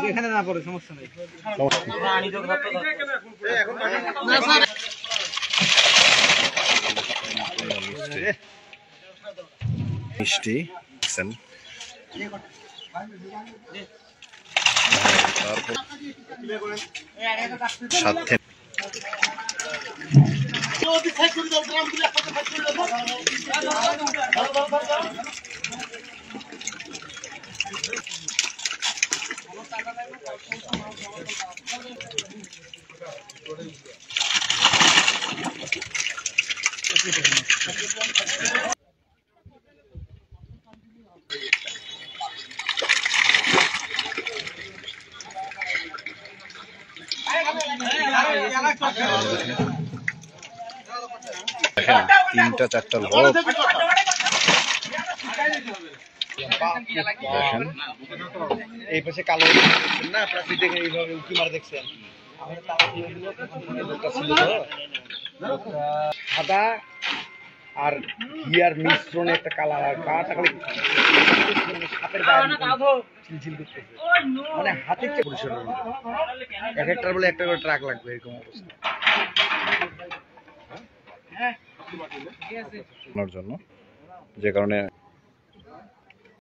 এখানে না পড়ে সমস্যা নেই। মিষ্টি সাথে তিনটা চারটা লোক দেখেন এই পাশে কালো না প্রাকৃতিক এইভাবে উঁকি মার দেখছেন সাদা আর ঘিয়ার মিশ্রণে একটা কালার আর কাটা খালি হাতের চিলচিল করতেছে মানে হাতের চেয়ে পরিষ্কার এক একটার বলে একটা করে ট্রাক লাগবে এরকম অবস্থা জন্য যে কারণে